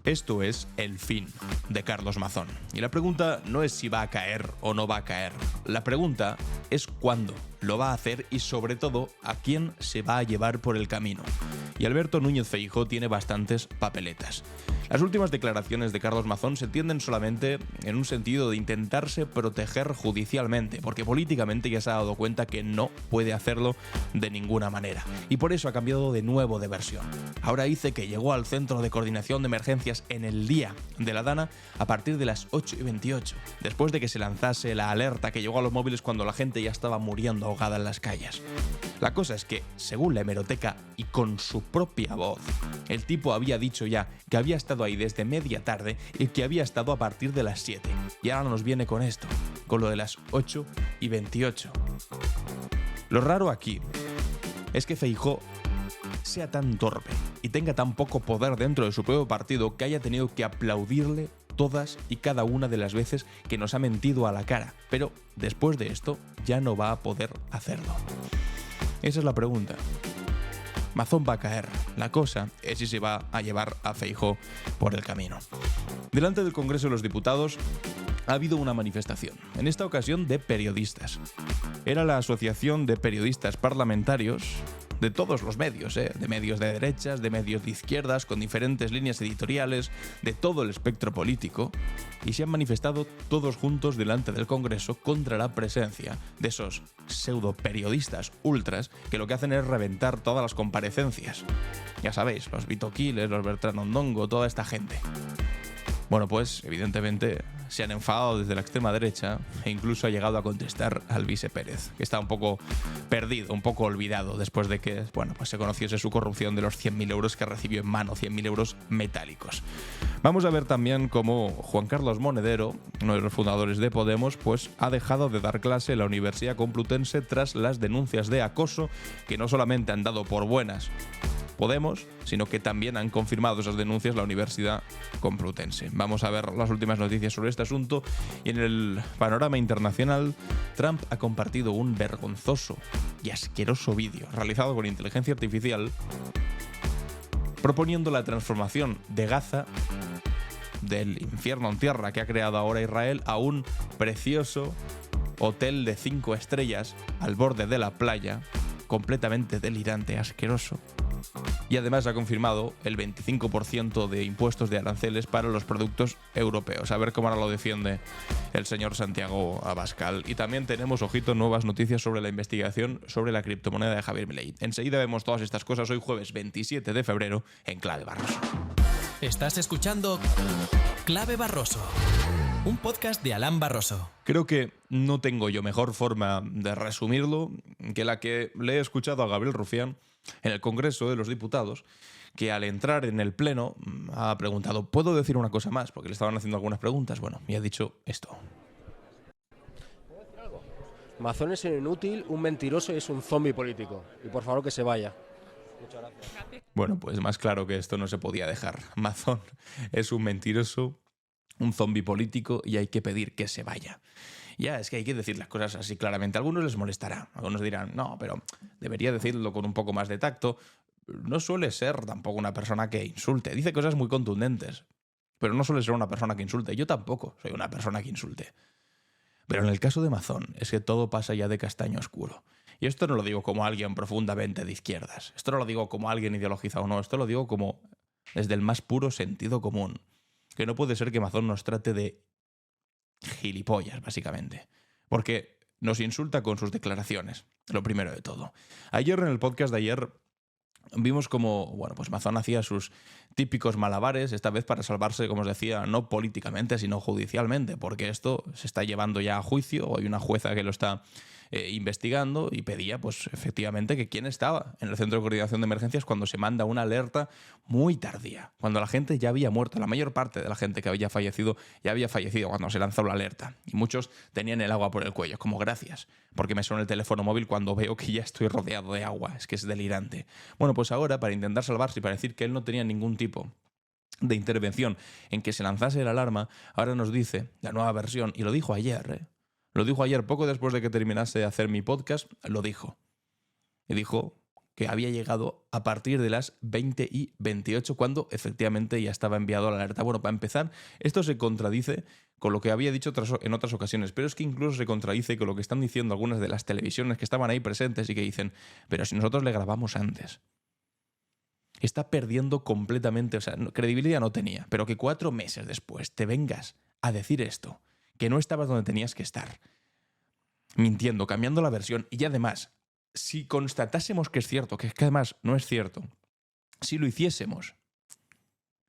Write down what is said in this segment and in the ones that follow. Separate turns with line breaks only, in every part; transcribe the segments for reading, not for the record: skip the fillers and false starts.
Esto es el fin de Carlos Mazón. Y la pregunta no es si va a caer o no va a caer. La pregunta es cuándo lo va a hacer y, sobre todo, a quién se va a llevar por el camino. Y Alberto Núñez Feijóo tiene bastantes papeletas. Las últimas declaraciones de Carlos Mazón se tienden solamente en un sentido de intentarse proteger judicialmente, porque políticamente ya se ha dado cuenta que no puede hacerlo de ninguna manera. Y por eso ha cambiado de nuevo de versión. Ahora dice que llegó al Centro de Coordinación de Emergencias en el día de la Dana a partir de las 8:28, después de que se lanzase la alerta que llegó a los móviles cuando la gente ya estaba muriendo ahogada en las calles. La cosa es que, según la hemeroteca y con su propia voz, el tipo había dicho ya que había estado ahí desde media tarde y que había estado a partir de las 7. Y ahora nos viene con esto, con lo de las 8:28. Lo raro aquí es que Feijóo sea tan torpe y tenga tan poco poder dentro de su propio partido que haya tenido que aplaudirle todas y cada una de las veces que nos ha mentido a la cara. Pero después de esto ya no va a poder hacerlo. Esa es la pregunta. Mazón va a caer. La cosa es si se va a llevar a Feijóo por el camino. Delante del Congreso de los Diputados ha habido una manifestación, en esta ocasión de periodistas. Era la Asociación de Periodistas Parlamentarios de todos los medios, de medios de derechas, de medios de izquierdas, con diferentes líneas editoriales, de todo el espectro político, y se han manifestado todos juntos delante del Congreso contra la presencia de esos pseudo periodistas ultras que lo que hacen es reventar todas las comparecencias. Ya sabéis, los Vito Quiles, los Bertrand Ondongo, toda esta gente. Bueno, pues evidentemente se han enfadado desde la extrema derecha e incluso ha llegado a contestar al Alvise Pérez, que está un poco perdido, un poco olvidado después de que, bueno, pues se conociese su corrupción de los 100.000 euros que recibió en mano, 100.000 euros metálicos. Vamos a ver también cómo Juan Carlos Monedero, uno de los fundadores de Podemos, pues ha dejado de dar clase en la Universidad Complutense tras las denuncias de acoso que no solamente han dado por buenas Podemos, sino que también han confirmado esas denuncias la Universidad Complutense. Vamos a ver las últimas noticias sobre este asunto y en el panorama internacional, Trump ha compartido un vergonzoso y asqueroso vídeo realizado con inteligencia artificial proponiendo la transformación de Gaza, del infierno en tierra que ha creado ahora Israel, a un precioso hotel de 5 estrellas al borde de la playa, completamente delirante, asqueroso. Y además ha confirmado el 25% de impuestos de aranceles para los productos europeos. A ver cómo ahora lo defiende el señor Santiago Abascal. Y también tenemos, ojito, nuevas noticias sobre la investigación sobre la criptomoneda de Javier Milei. Enseguida vemos todas estas cosas hoy jueves 27 de febrero en Clave Barroso.
Estás escuchando Clave Barroso, un podcast de Alan Barroso.
Creo que no tengo yo mejor forma de resumirlo que la que le he escuchado a Gabriel Rufián en el Congreso de los Diputados, que al entrar en el Pleno ha preguntado, ¿puedo decir una cosa más? Porque le estaban haciendo algunas preguntas. Bueno, y ha dicho esto.
Mazón es un inútil, un mentiroso y es un zombi político. Y por favor que se vaya. Muchas gracias.
Bueno, pues más claro que esto no se podía dejar. Mazón es un mentiroso, un zombi político y hay que pedir que se vaya. Ya, es que hay que decir las cosas así claramente. A algunos les molestará, algunos dirán, no, pero debería decirlo con un poco más de tacto. No suele ser tampoco una persona que insulte. Dice cosas muy contundentes, pero no suele ser una persona que insulte. Yo tampoco soy una persona que insulte. Pero en el caso de Mazón es que todo pasa ya de castaño oscuro. Y esto no lo digo como alguien profundamente de izquierdas. Esto no lo digo como alguien ideologizado, no. Esto lo digo como desde el más puro sentido común. Que no puede ser que Mazón nos trate de gilipollas, básicamente. Porque nos insulta con sus declaraciones, lo primero de todo. Ayer, en el podcast de ayer, vimos como, bueno, pues Mazón hacía sus típicos malabares, esta vez para salvarse, como os decía, no políticamente, sino judicialmente, porque esto se está llevando ya a juicio, o hay una jueza que lo está investigando y pedía, pues efectivamente, que quién estaba en el Centro de Coordinación de Emergencias cuando se manda una alerta muy tardía, cuando la gente ya había muerto, la mayor parte de la gente que había fallecido ya había fallecido cuando se lanzó la alerta y muchos tenían el agua por el cuello, como gracias, porque me suena el teléfono móvil cuando veo que ya estoy rodeado de agua, es que es delirante. Bueno, pues ahora, para intentar salvarse y para decir que él no tenía ningún tipo de intervención en que se lanzase la alarma, ahora nos dice la nueva versión, y lo dijo ayer, Lo dijo ayer, poco después de que terminase de hacer mi podcast, lo dijo. Y dijo que había llegado a partir de las 20:28, cuando efectivamente ya estaba enviado la alerta. Bueno, para empezar, esto se contradice con lo que había dicho en otras ocasiones, pero es que incluso se contradice con lo que están diciendo algunas de las televisiones que estaban ahí presentes y que dicen, pero si nosotros le grabamos antes. Está perdiendo completamente, o sea, credibilidad no tenía, pero que 4 meses después te vengas a decir esto, que no estabas donde tenías que estar, mintiendo, cambiando la versión, y además, si constatásemos que es cierto, que es que además no es cierto, si lo hiciésemos,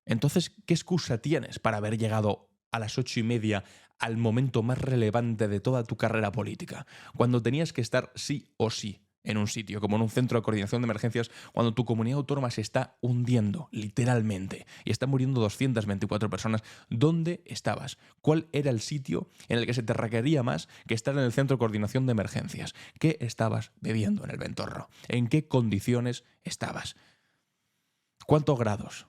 entonces, ¿qué excusa tienes para haber llegado a las 8:30 al momento más relevante de toda tu carrera política, cuando tenías que estar sí o sí en un sitio, como en un centro de coordinación de emergencias, cuando tu comunidad autónoma se está hundiendo, literalmente, y están muriendo 224 personas? ¿Dónde estabas? ¿Cuál era el sitio en el que se te requería más que estar en el centro de coordinación de emergencias? ¿Qué estabas bebiendo en el Ventorro? ¿En qué condiciones estabas? ¿Cuántos grados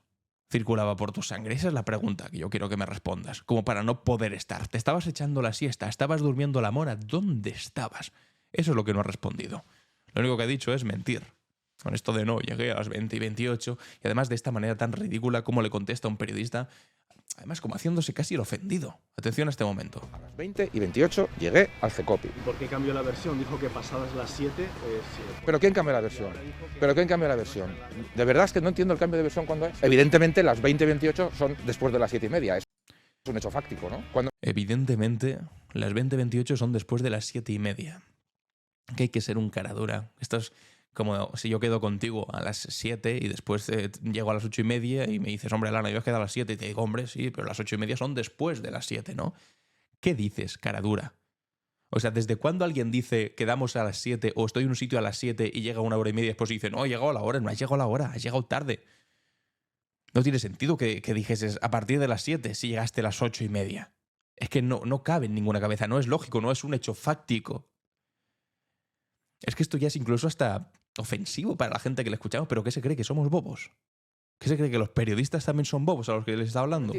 circulaba por tu sangre? Esa es la pregunta que yo quiero que me respondas, como para no poder estar. ¿Te estabas echando la siesta? ¿Estabas durmiendo la mora? ¿Dónde estabas? Eso es lo que no has respondido. Lo único que ha dicho es mentir. Con esto de no, llegué a las 20:28, y además de esta manera tan ridícula como le contesta a un periodista, además como haciéndose casi el ofendido. Atención a este momento.
A las 20:28 llegué al CECOPI.
¿Por qué cambió la versión? Dijo que pasadas las 7...
¿Pero quién cambió la versión? ¿Pero quién cambió la versión? De verdad es que no entiendo el cambio de versión cuándo es. Evidentemente las 20:28 son después de las 7:30. Es un hecho fáctico, ¿no?
Evidentemente las 20:28 son después de las 7:30. Que hay que ser un cara dura. Esto es como si yo quedo contigo a las 7 y después llego a las 8:30 y me dices, hombre, Lana, yo he quedado a las 7, y te digo, hombre, sí, pero las 8:30 son después de las 7, ¿no? ¿Qué dices, cara dura? O sea, ¿desde cuándo alguien dice quedamos a las 7 o estoy en un sitio a las 7 y llega 1 hora y media después y dice, no, he llegado a la hora? No has llegado a la hora, has llegado tarde. No tiene sentido que dijeses a partir de las 7 si llegaste a las 8:30. Es que no cabe en ninguna cabeza, no es lógico, no es un hecho fáctico. Es que esto ya es incluso hasta ofensivo para la gente que le escuchamos, pero ¿qué se cree? ¿Que somos bobos? ¿Qué se cree? ¿Que los periodistas también son bobos a los que les está hablando?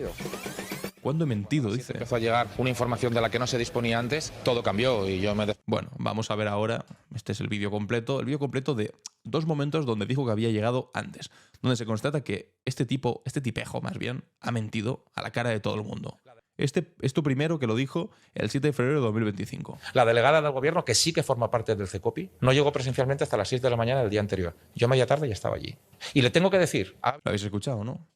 ¿Cuándo he mentido? Dice.
Empezó a llegar una información de la que no se disponía antes, todo cambió y yo me...
Bueno, vamos a ver ahora, este es el vídeo completo de 2 momentos donde dijo que había llegado antes, donde se constata que este tipejo más bien, ha mentido a la cara de todo el mundo. Esto primero que lo dijo el 7 de febrero de 2025.
La delegada del gobierno, que sí que forma parte del CECOPI, no llegó presencialmente hasta las 6 de la mañana del día anterior. Yo media tarde ya estaba allí. Y le tengo que decir...
Lo habéis escuchado, ¿no?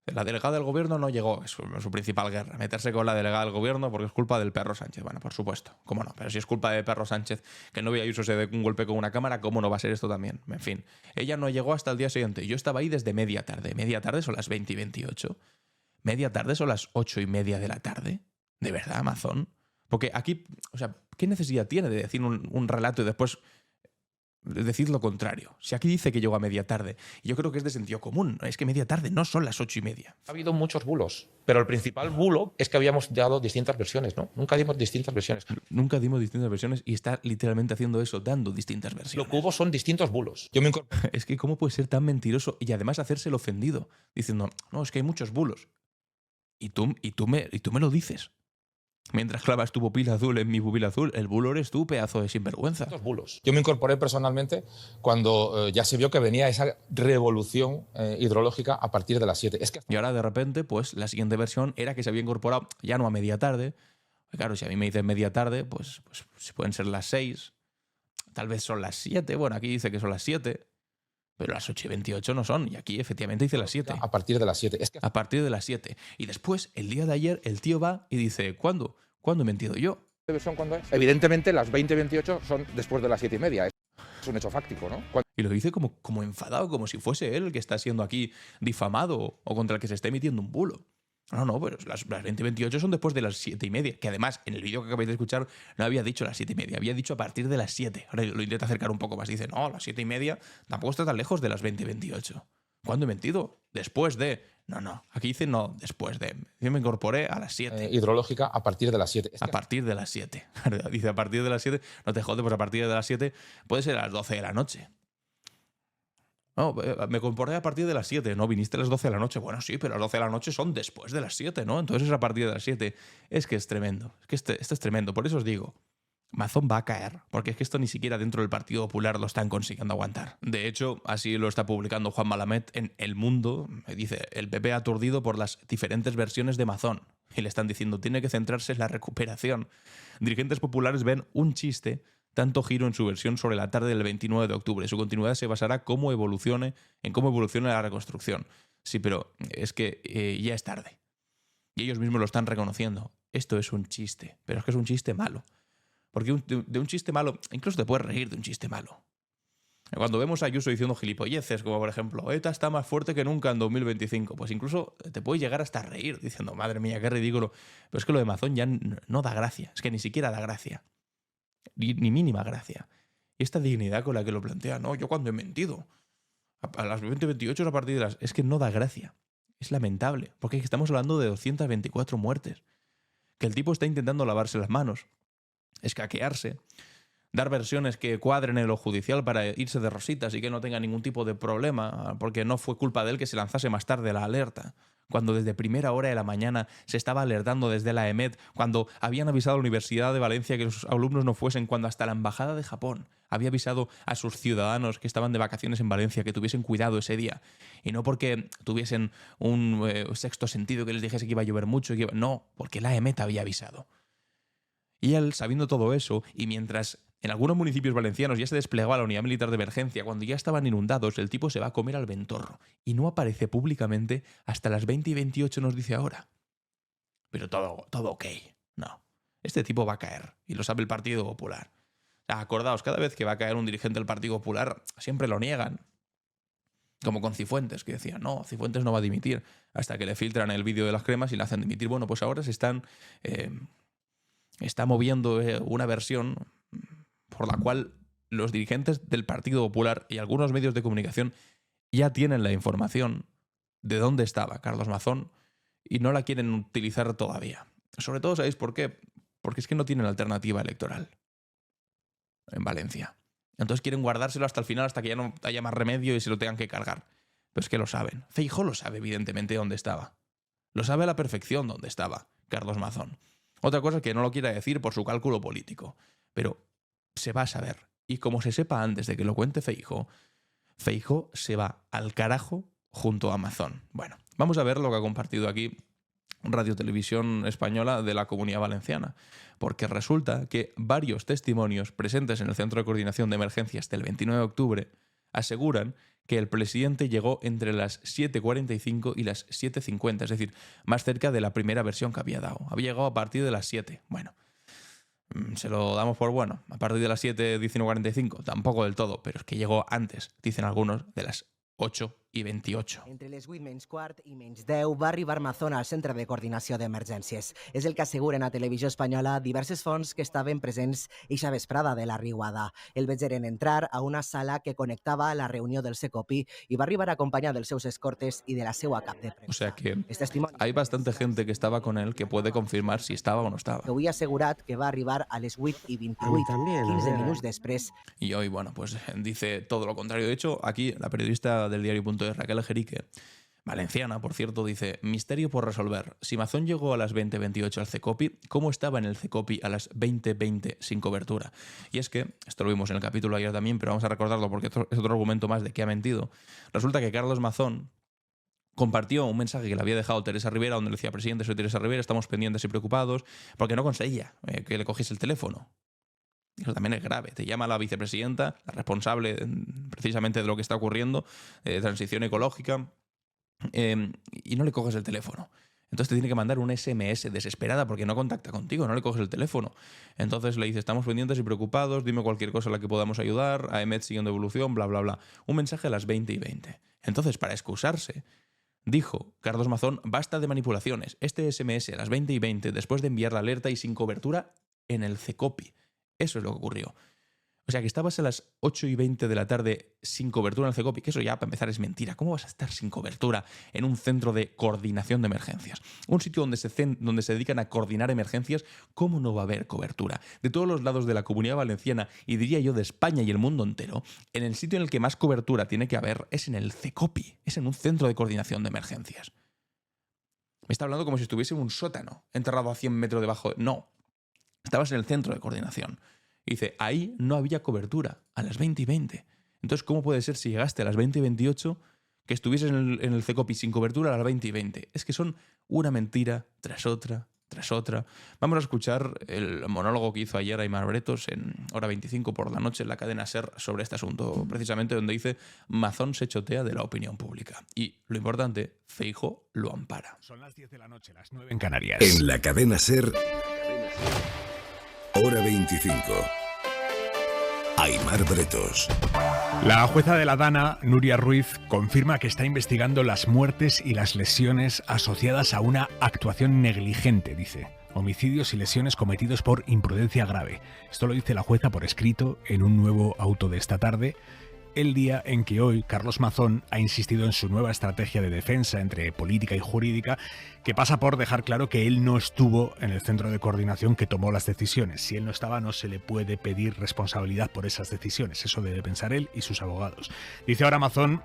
La delegada del gobierno no llegó, es su principal guerra, meterse con la delegada del gobierno porque es culpa del perro Sánchez. Bueno, por supuesto, cómo no, pero si es culpa del perro Sánchez que no Novia Ayuso se dé un golpe con una cámara, ¿cómo no va a ser esto también? En fin, ella no llegó hasta el día siguiente. Yo estaba ahí desde media tarde. Media tarde son las 20:28. Media tarde son las 8:30 de la tarde. ¿De verdad, Amazon? Porque aquí, o sea, ¿qué necesidad tiene de decir un relato y después decir lo contrario? Si aquí dice que llegó a media tarde, yo creo que es de sentido común. Es que media tarde no son las 8:30.
Ha habido muchos bulos, pero el principal bulo es que habíamos dado distintas versiones, ¿no? Nunca dimos distintas versiones.
Nunca dimos distintas versiones y está literalmente haciendo eso, dando distintas versiones.
Lo que hubo son distintos bulos. Yo me incorporé.
Es que ¿cómo puede ser tan mentiroso y además hacerse el ofendido? Diciendo, no, es que hay muchos bulos. Y tú me lo dices. Mientras clavas tu pupila azul en mi pupila azul, el bulo eres tú, pedazo de sinvergüenza.
Bulos. Yo me incorporé personalmente cuando ya se vio que venía esa revolución hidrológica a partir de las 7.
Y ahora de repente, pues la siguiente versión era que se había incorporado ya no a media tarde. Claro, si a mí me dicen media tarde, pues pueden ser las 6, tal vez son las 7. Bueno, aquí dice que son las 7. Pero las 8:28 no son, y aquí efectivamente dice las 7.
A partir de las 7.
A partir de las 7. Y después, el día de ayer, el tío va y dice, ¿cuándo? ¿Cuándo he mentido yo?
¿Cuándo es? Evidentemente las 20:28 son después de las 7:30. Es un hecho fáctico, ¿no?
Y lo dice como enfadado, como si fuese él el que está siendo aquí difamado o contra el que se está emitiendo un bulo. No, pero las 20:28 son después de las 7:30. Que además, en el vídeo que acabáis de escuchar, no había dicho las 7:30, había dicho a partir de las 7. Ahora lo intenta acercar un poco más. Dice, no, las 7:30 tampoco está tan lejos de las 20:28. ¿Cuándo he mentido? Después de... No, aquí dice no, después de... Yo me incorporé a las 7.
Hidrológica a partir de las 7.
A partir de las 7. Dice a partir de las 7. No te jodes, pues a partir de las 7 puede ser a las 12 de la noche. No, me incorporé a partir de las 7. No, viniste a las 12 de la noche. Bueno, sí, pero las 12 de la noche son después de las 7, ¿no? Entonces es a partir de las 7. Es que es tremendo. Es que esto es tremendo. Por eso os digo, Mazón va a caer, porque es que esto ni siquiera dentro del Partido Popular lo están consiguiendo aguantar. De hecho, así lo está publicando Juan Malamet en El Mundo. Dice, el PP aturdido por las diferentes versiones de Mazón. Y le están diciendo, tiene que centrarse en la recuperación. Dirigentes populares ven un chiste, tanto giro en su versión sobre la tarde del 29 de octubre. Su continuidad se basará en cómo evolucione la reconstrucción. Sí, pero es que ya es tarde. Y ellos mismos lo están reconociendo. Esto es un chiste, pero es que es un chiste malo. Porque de un chiste malo, incluso te puedes reír de un chiste malo. Cuando vemos a Ayuso diciendo gilipolleces, como por ejemplo, ETA está más fuerte que nunca en 2025, pues incluso te puedes llegar hasta a reír diciendo, madre mía, qué ridículo. Pero es que lo de Mazón ya no da gracia, es que ni siquiera da gracia. Ni mínima gracia. Y esta dignidad con la que lo plantea, no, yo cuando he mentido, a las 2028 a partir de las... Es que no da gracia. Es lamentable, porque estamos hablando de 224 muertes. Que el tipo está intentando lavarse las manos, escaquearse, dar versiones que cuadren en lo judicial para irse de rositas y que no tenga ningún tipo de problema, porque no fue culpa de él que se lanzase más tarde la alerta, cuando desde primera hora de la mañana se estaba alertando desde la EMET, cuando habían avisado a la Universidad de Valencia que sus alumnos no fuesen, cuando hasta la Embajada de Japón había avisado a sus ciudadanos que estaban de vacaciones en Valencia que tuviesen cuidado ese día. Y no porque tuviesen un sexto sentido que les dijese que iba a llover mucho, no, porque la EMET había avisado. Y él, sabiendo todo eso, y mientras en algunos municipios valencianos ya se desplegaba la unidad militar de emergencia, cuando ya estaban inundados, el tipo se va a comer al ventorro. Y no aparece públicamente hasta las 20:28, nos dice ahora. Pero todo ok. No. Este tipo va a caer. Y lo sabe el Partido Popular. Acordaos, cada vez que va a caer un dirigente del Partido Popular, siempre lo niegan. Como con Cifuentes, que decían, no, Cifuentes no va a dimitir. Hasta que le filtran el vídeo de las cremas y le hacen dimitir. Bueno, pues ahora se está moviendo una versión por la cual los dirigentes del Partido Popular y algunos medios de comunicación ya tienen la información de dónde estaba Carlos Mazón y no la quieren utilizar todavía. Sobre todo, ¿sabéis por qué? Porque es que no tienen alternativa electoral en Valencia. Entonces quieren guardárselo hasta el final, hasta que ya no haya más remedio y se lo tengan que cargar. Pero es que lo saben. Feijóo lo sabe, evidentemente, dónde estaba. Lo sabe a la perfección dónde estaba Carlos Mazón. Otra cosa es que no lo quiera decir por su cálculo político. Pero se va a saber. Y como se sepa antes de que lo cuente Feijóo, Feijóo se va al carajo junto a Mazón. Bueno, vamos a ver lo que ha compartido aquí Radio Televisión Española de la Comunidad Valenciana. Porque resulta que varios testimonios presentes en el Centro de Coordinación de Emergencias del 29 de octubre aseguran que el presidente llegó entre las 7:45 y las 7:50, es decir, más cerca de la primera versión que había dado. Había llegado a partir de las 7. Bueno, se lo damos por bueno. A partir de las 7:19:45, tampoco del todo, pero es que llegó antes, dicen algunos, de las 8:28.
Entre les 8:15 i -10 va arribar Mazón al Centre de Coordinació d'Emergències. És el que asseguren a Televisió Espanyola diverses fonts que estaven presents eixa vesprada de la riuada. El vegeren entrar a una sala que connectava a la reunió del Secopi i va arribar acompanyat dels seus escortes i de la seua cap de premsa.
O sea que hay bastante gente que estaba con él que puede confirmar si estaba o no estaba.
Que avui ha assegurat que va arribar a les 8:28, 15 minuts després.
Y hoy, bueno, pues dice todo lo contrario. De hecho, aquí la periodista del diario.es, Raquel Jerique, valenciana, por cierto, dice: misterio por resolver. Si Mazón llegó a las 20:28 al Cecopi, ¿cómo estaba en el Cecopi a las 20:20 sin cobertura? Y es que, esto lo vimos en el capítulo ayer también, pero vamos a recordarlo porque es otro argumento más de que ha mentido. Resulta que Carlos Mazón compartió un mensaje que le había dejado Teresa Rivera, donde le decía: presidente, soy Teresa Rivera, estamos pendientes y preocupados, porque no conseguía que le cogiese el teléfono. Eso también es grave. Te llama la vicepresidenta, la responsable precisamente de lo que está ocurriendo, de transición ecológica, y no le coges el teléfono. Entonces te tiene que mandar un SMS desesperada porque no contacta contigo, no le coges el teléfono. Entonces le dice: estamos pendientes y preocupados, dime cualquier cosa en la que podamos ayudar, a EMET siguiendo evolución, bla, bla, bla. Un mensaje a las 20:20. Entonces, para excusarse, dijo Carlos Mazón: basta de manipulaciones. Este SMS a las 20:20, después de enviar la alerta y sin cobertura en el Cecopi. Eso es lo que ocurrió. O sea, que estabas a las 8:20 de la tarde sin cobertura en el Cecopi, que eso ya para empezar es mentira. ¿Cómo vas a estar sin cobertura en un centro de coordinación de emergencias? Un sitio donde se dedican a coordinar emergencias, ¿cómo no va a haber cobertura? De todos los lados de la Comunidad Valenciana, y diría yo de España y el mundo entero, en el sitio en el que más cobertura tiene que haber es en el Cecopi, es en un centro de coordinación de emergencias. Me está hablando como si estuviese en un sótano, enterrado a 100 metros debajo. No. Estabas en el centro de coordinación. Y dice, ahí no había cobertura, a las 20:20. Entonces, ¿cómo puede ser si llegaste a las 20:28 que estuvieses en el CECOPI sin cobertura a las 20:20? Es que son una mentira tras otra, tras otra. Vamos a escuchar el monólogo que hizo ayer Aimar Bretos en Hora 25 por la noche en la cadena SER sobre este asunto, precisamente donde dice Mazón se chotea de la opinión pública. Y lo importante, Feijóo lo ampara.
Son las 10 de la noche, las 9 en Canarias.
En la cadena SER, Hora 25. Aimar Bretos.
La jueza de la Dana, Nuria Ruiz, confirma que está investigando las muertes y las lesiones asociadas a una actuación negligente, dice. Homicidios y lesiones cometidos por imprudencia grave. Esto lo dice la jueza por escrito en un nuevo auto de esta tarde, el día en que hoy Carlos Mazón ha insistido en su nueva estrategia de defensa entre política y jurídica, que pasa por dejar claro que él no estuvo en el centro de coordinación que tomó las decisiones. Si él no estaba, no se le puede pedir responsabilidad por esas decisiones. Eso debe pensar él y sus abogados. Dice ahora Mazón,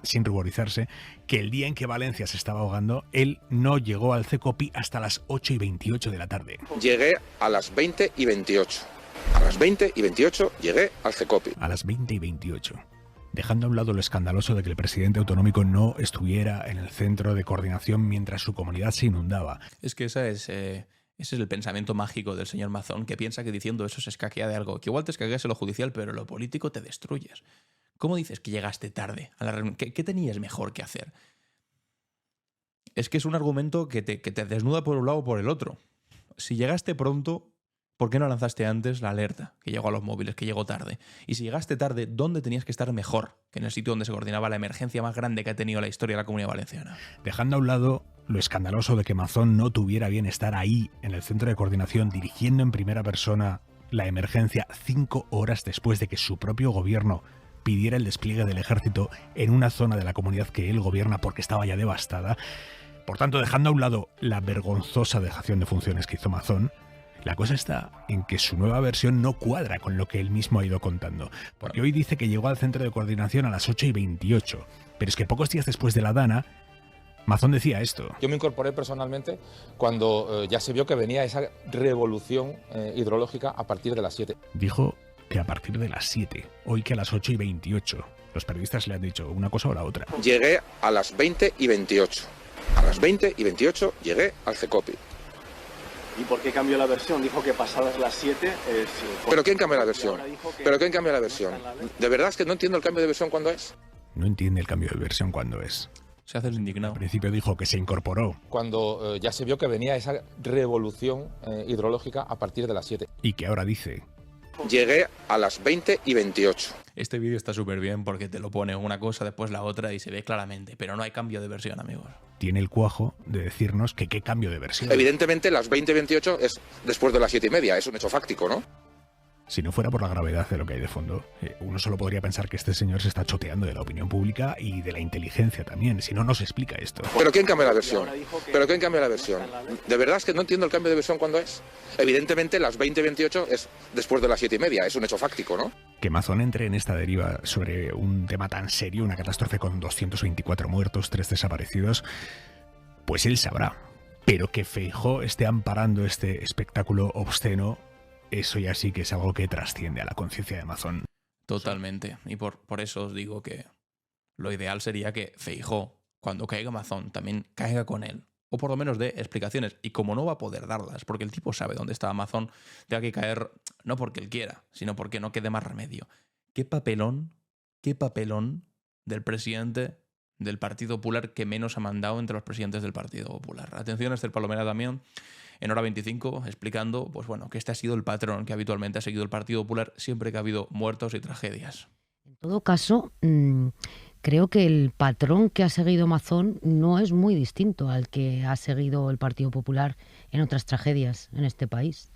sin ruborizarse, que el día en que Valencia se estaba ahogando, él no llegó al CECOPI hasta las 8:28 de la tarde.
Llegué a las 20:28. A las 20:28 llegué al CECOPI.
A las 20:28. Dejando a un lado lo escandaloso de que el presidente autonómico no estuviera en el centro de coordinación mientras su comunidad se inundaba.
Es que ese es el pensamiento mágico del señor Mazón, que piensa que diciendo eso se escaquea de algo. Que igual te escaqueas en lo judicial, pero en lo político te destruyes. ¿Cómo dices que llegaste tarde a la reunión? ¿Qué tenías mejor que hacer? Es que es un argumento que te desnuda por un lado o por el otro. Si llegaste pronto, ¿por qué no lanzaste antes la alerta que llegó a los móviles, que llegó tarde? Y si llegaste tarde, ¿dónde tenías que estar mejor que en el sitio donde se coordinaba la emergencia más grande que ha tenido la historia de la Comunidad Valenciana?
Dejando a un lado lo escandaloso de que Mazón no tuviera bien estar ahí, en el centro de coordinación, dirigiendo en primera persona la emergencia 5 horas después de que su propio gobierno pidiera el despliegue del ejército en una zona de la comunidad que él gobierna porque estaba ya devastada. Por tanto, dejando a un lado la vergonzosa dejación de funciones que hizo Mazón, la cosa está en que su nueva versión no cuadra con lo que él mismo ha ido contando. Porque hoy dice que llegó al centro de coordinación a las 8:28. Pero es que pocos días después de la Dana, Mazón decía esto.
Yo me incorporé personalmente cuando ya se vio que venía esa revolución hidrológica a partir de las 7.
Dijo que a partir de las 7, hoy que a las 8:28. Los periodistas le han dicho una cosa o la otra.
Llegué a las 20:28. A las 20:28 llegué al CECOPI.
¿Y por qué cambió la versión? Dijo que pasadas las 7...
¿Pero quién cambia la versión? ¿Pero quién cambia la versión? De verdad es que no entiendo el cambio de versión cuándo es.
No entiende el cambio de versión cuándo es.
Se hace el indignado.
Al principio dijo que se incorporó.
Cuando ya se vio que venía esa revolución hidrológica a partir de las 7.
Y que ahora dice.
Llegué a las 20:28.
Este vídeo está súper bien porque te lo pone una cosa, después la otra y se ve claramente. Pero no hay cambio de versión, amigos.
Tiene el cuajo de decirnos que qué cambio de versión.
Evidentemente las 20:28 es después de las 7:30. Es un hecho fáctico, ¿no?
Si no fuera por la gravedad de lo que hay de fondo, uno solo podría pensar que este señor se está choteando de la opinión pública y de la inteligencia también. Si no, no se explica esto.
¿Pero quién cambia la versión? ¿Pero quién cambia la versión? De verdad es que no entiendo el cambio de versión cuándo es. Evidentemente las 20:28 es después de las 7:30. Es un hecho fáctico, ¿no?
Que Mazón entre en esta deriva sobre un tema tan serio, una catástrofe con 224 muertos, 3 desaparecidos, pues él sabrá. Pero que Feijóo esté amparando este espectáculo obsceno, eso ya sí que es algo que trasciende a la conciencia de Mazón.
Totalmente. Y por eso os digo que lo ideal sería que Feijóo, cuando caiga Mazón, también caiga con él. O por lo menos dé explicaciones. Y como no va a poder darlas, porque el tipo sabe dónde está Mazón, tenga que caer no porque él quiera, sino porque no quede más remedio. qué papelón del presidente del Partido Popular que menos ha mandado entre los presidentes del Partido Popular. Atención a Esther Palomera también, en Hora 25, explicando pues bueno, que este ha sido el patrón que habitualmente ha seguido el Partido Popular siempre que ha habido muertos y tragedias.
En todo caso, creo que el patrón que ha seguido Mazón no es muy distinto al que ha seguido el Partido Popular en otras tragedias en este país.